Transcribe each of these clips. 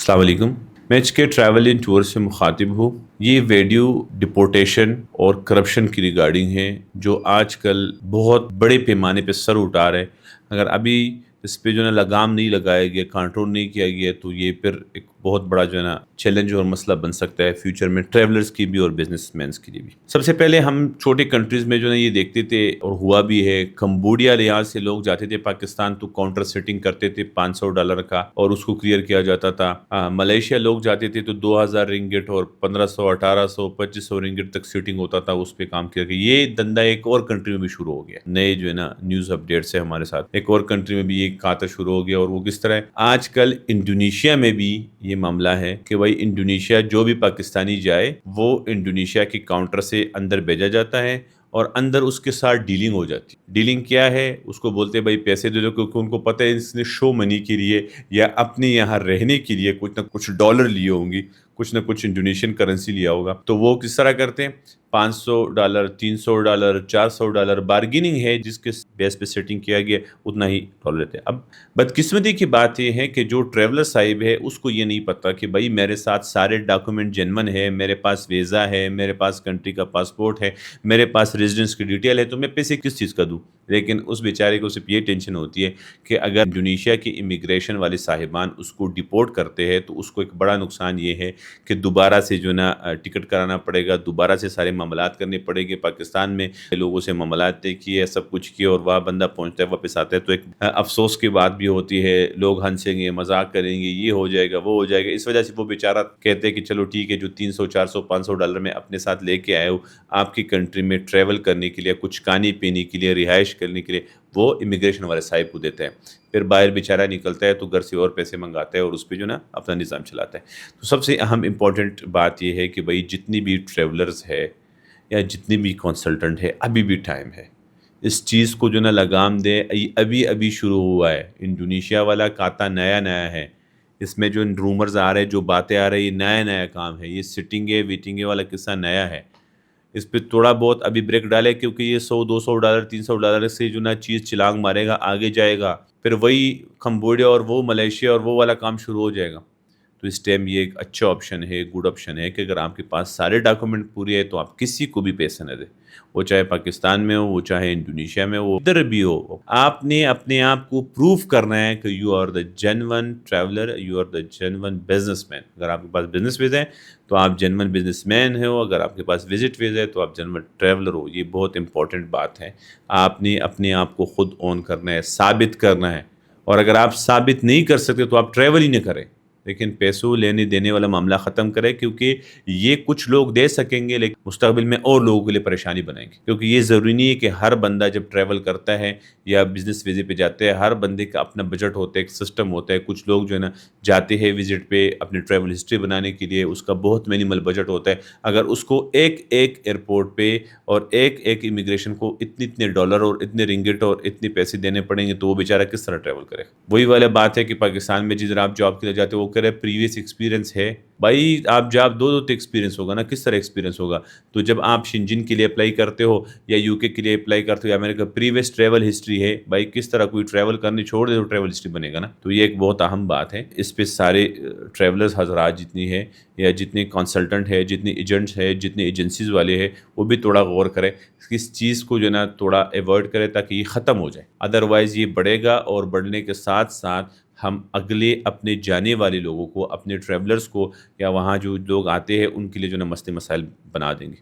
अस्सलाम वालेकुम। मैं एचके ट्रैवल एंड टूर से मुखातिब हूँ। ये वीडियो डिपोर्टेशन और करप्शन की रिगार्डिंग है, जो आजकल बहुत बड़े पैमाने पे सर उठा रहे हैं। अगर अभी इस पे जो है ना लगाम नहीं लगाया गया, कंट्रोल नहीं किया गया, तो ये फिर एक बहुत बड़ा जो है ना चैलेंज और मसला बन सकता है फ्यूचर में, ट्रैवलर्स की भी और बिजनेसमैन के लिए भी। सबसे पहले हम छोटे कंट्रीज में जो है ये देखते थे और हुआ भी है, कंबोडिया यहाँ से लोग जाते थे पाकिस्तान तो काउंटर सेटिंग करते थे $500 का और उसको क्लियर किया जाता था। मलेशिया लोग जाते थे तो 2000 रिंगिट और 1500 1800 2500 रिंगिट तक सीटिंग होता था, उस पर काम किया गया। ये धंधा एक और कंट्री में भी शुरू हो गया, नए जो है ना न्यूज अपडेट से हमारे साथ एक और कंट्री में भी ये खाता शुरू हो गया। और वो किस तरह है, आजकल इंडोनेशिया में भी ये मामला है कि भाई इंडोनेशिया जो भी पाकिस्तानी जाए वो इंडोनेशिया के काउंटर से अंदर भेजा जाता है और अंदर उसके साथ डीलिंग हो जाती है। डीलिंग क्या है, उसको बोलते हैं भाई पैसे दे दो, क्योंकि उनको पता है इसने शो मनी के लिए या अपने यहाँ रहने के लिए कुछ ना कुछ डॉलर लिए होंगी, कुछ ना कुछ इंडोनेशियन करेंसी लिया होगा। तो वो किस तरह करते हैं, $500 $300 $400 बार्गेनिंग है, जिसके बेस पे सेटिंग किया गया उतना ही डॉलर लेते हैं। अब बदकिस्मती की बात यह है कि जो ट्रैवलर साहिब है उसको ये नहीं पता कि भाई मेरे साथ सारे डॉक्यूमेंट जेन्युइन है, मेरे पास वीज़ा है, मेरे पास कंट्री का पासपोर्ट है, मेरे पास रेजिडेंस की डिटेल है, तो मैं पैसे किस चीज़ का दूँ। लेकिन उस बेचारे को सिर्फ ये टेंशन होती है कि अगर इंडोनेशिया की इमिग्रेशन वाले साहिबान उसको डिपोर्ट करते हैं तो उसको एक बड़ा नुकसान ये है कि दोबारा से जो ना टिकट कराना पड़ेगा, दोबारा से सारे मामलात करने पड़ेंगे। पाकिस्तान में लोगों से मामलात तय किए, सब कुछ किए और वहाँ बंदा पहुँचता है, वापस आता है तो एक अफसोस की बात भी होती है। लोग हंसेंगे, मजाक करेंगे, ये हो जाएगा वो हो जाएगा। इस वजह से वो बेचारा कहते हैं कि चलो ठीक है, जो 300 400 $500 में अपने साथ लेके आए हो आपकी कंट्री में ट्रैवल करने के लिए, कुछ खाने पीने के लिए, रिहाइश करने के लिए, वो इमिग्रेशन वाले साहिब को देते हैं। फिर बाहर बेचारा निकलता है तो घर से और पैसे मंगाता है और उस पर जो ना अपना निज़ाम चलाता है। तो सबसे अहम इम्पॉर्टेंट बात यह है कि भाई जितनी भी ट्रैवलर्स है या जितनी भी कंसल्टेंट है, अभी भी टाइम है, इस चीज़ को जो ना लगाम दे। अभी अभी शुरू हुआ है, इंडोनेशिया वाला खाता नया नया है, इसमें जो रूमर्स आ रहे हैं, जो बातें आ रही है, नया नया काम है। ये सिटिंगे वीटिंगे वाला किस्सा नया है, इस पे थोड़ा बहुत अभी ब्रेक डाले, क्योंकि ये $100 $200 $300 से जो ना चीज़ चिलांग मारेगा, आगे जाएगा, फिर वही कंबोडिया और वो मलेशिया और वो वाला काम शुरू हो जाएगा। तो इस टाइम ये एक अच्छा ऑप्शन है, गुड ऑप्शन है कि अगर आपके पास सारे डॉक्यूमेंट पूरे हैं तो आप किसी को भी पैसे न दें, वो चाहे पाकिस्तान में हो, वो चाहे इंडोनेशिया में हो, इधर भी हो। आपने अपने आप को प्रूव करना है कि you are the genuine traveller, you are the genuine businessman. अगर आपके पास बिजनेस वीज़ा है तो आप जेन्युइन बिजनेसमैन हो, अगर आपके पास विजिट वीज़ा है तो आप जेन्युइन ट्रैवलर हो। ये बहुत इंपॉर्टेंट बात है, आपने अपने आप को खुद ऑन करना है, साबित करना है। और अगर आप साबित नहीं कर सकते तो आप ट्रैवल ही नहीं करें, लेकिन पैसों लेने देने वाला मामला ख़त्म करें, क्योंकि ये कुछ लोग दे सकेंगे लेकिन मुस्तकबिल में और लोगों के लिए परेशानी बनाएंगे। क्योंकि ये ज़रूरी नहीं है कि हर बंदा जब ट्रैवल करता है या बिज़नेस वीज़े पे जाते हैं, हर बंदे का अपना बजट होता है, एक सिस्टम होता है। कुछ लोग जो है ना जाते हैं विजिट पे अपनी ट्रैवल हिस्ट्री बनाने के लिए, उसका बहुत मिनिमल बजट होता है। अगर उसको एक एक एयरपोर्ट पे और एक एक इमिग्रेशन को इतने इतने डॉलर और इतने रिंगिट और इतने पैसे देने पड़ेंगे तो वो बेचारा किस तरह ट्रैवल करे। वही वाला बात है कि पाकिस्तान में जिधर आप जॉब के लिए जाते हो, वो कह रहे प्रीवियस एक्सपीरियंस है। भाई आप जॉब दो तो एक्सपीरियंस होगा ना, किस तरह एक्सपीरियंस होगा। तो जब आप शिंजिन के लिए अप्लाई करते हो या यूके के लिए अप्लाई करते हो या अमेरिका, प्रीवियस ट्रैवल हिस्ट्री है। भाई किस तरह कोई ट्रैवल करनी छोड़ दे तो ट्रैवल हिस्ट्री बनेगा ना। तो ये एक बहुत अहम बात है, इस पे सारे ट्रैवलर्स हजरात जितनी है या जितने कंसल्टेंट है, जितने एजेंट्स है, जितने एजेंसीज वाले हैं, वो भी थोड़ा गौर करें, इस चीज़ को जो है ना थोड़ा अवॉइड करें ताकि ये ख़त्म हो जाए। अदरवाइज़ ये बढ़ेगा और बढ़ने के साथ साथ हम अगले अपने जाने वाले लोगों को, अपने ट्रैवलर्स को या वहाँ जो लोग आते हैं उनके लिए जो ना मसले मसाइल बना देंगे।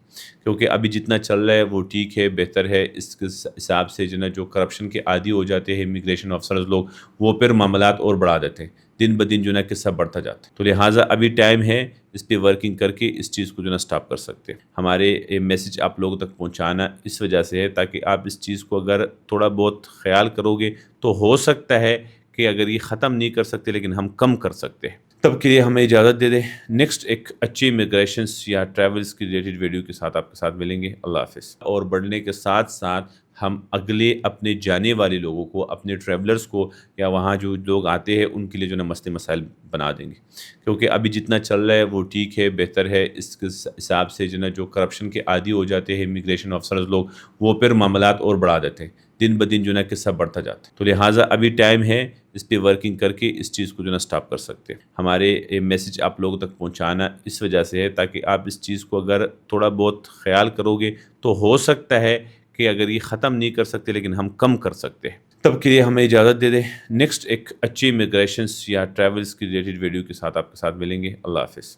क्योंकि अभी जितना चल रहा है वो ठीक है, बेहतर है। इसके हिसाब से जो ना जो करप्शन के आदी हो जाते हैं इमिग्रेशन ऑफिसर्स लोग, वो फिर मामलात और बढ़ा देते हैं, दिन ब दिन जो ना किस्सा बढ़ता जाता है। तो लिहाजा अभी टाइम है, इस पर वर्किंग करके इस चीज़ को जो ना स्टॉप कर सकते हैं। हमारे मैसेज आप लोगों तक पहुंचाना इस वजह से है ताकि आप इस चीज़ को अगर थोड़ा बहुत ख्याल करोगे तो हो सकता है कि अगर ये ख़त्म नहीं कर सकते लेकिन हम कम कर सकते हैं। तब के लिए हमें इजाज़त दे दें। नेक्स्ट एक अच्छी इमिग्रेशंस या ट्रैवल्स की रिलेटेड वीडियो के साथ आपके साथ मिलेंगे। अल्लाह हाफ़िज़। और बढ़ने के साथ साथ हम अगले अपने जाने वाले लोगों को, अपने ट्रैवलर्स को या वहाँ जो लोग आते हैं उनके लिए जो ना मसले मसाइल बना देंगे। क्योंकि अभी जितना चल रहा है वो ठीक है, बेहतर है। इसके हिसाब से जो ना जो करप्शन के आदी हो जाते हैं इमिग्रेशन ऑफिसर्स लोग, वो फिर मामलात और बढ़ा देते हैं, دن بدن جو ہے نا قصہ بڑھتا جاتا ہے. تو لہٰذا ابھی ٹائم ہے اس پہ ورکنگ کر کے اس چیز کو جو ہے نا سٹاپ کر سکتے ہیں. ہمارے میسج آپ لوگوں تک پہنچانا اس وجہ سے ہے تاکہ آپ اس چیز کو اگر تھوڑا بہت خیال کرو گے تو ہو سکتا ہے کہ اگر یہ ختم نہیں کر سکتے لیکن ہم کم کر سکتے ہیں. تب کے لیے ہمیں اجازت دے دیں. نیکسٹ ایک اچھی امیگریشنس یا ٹریولز کی ریلیٹڈ ویڈیو کے ساتھ آپ کے ساتھ ملیں گے. اللہ حافظ.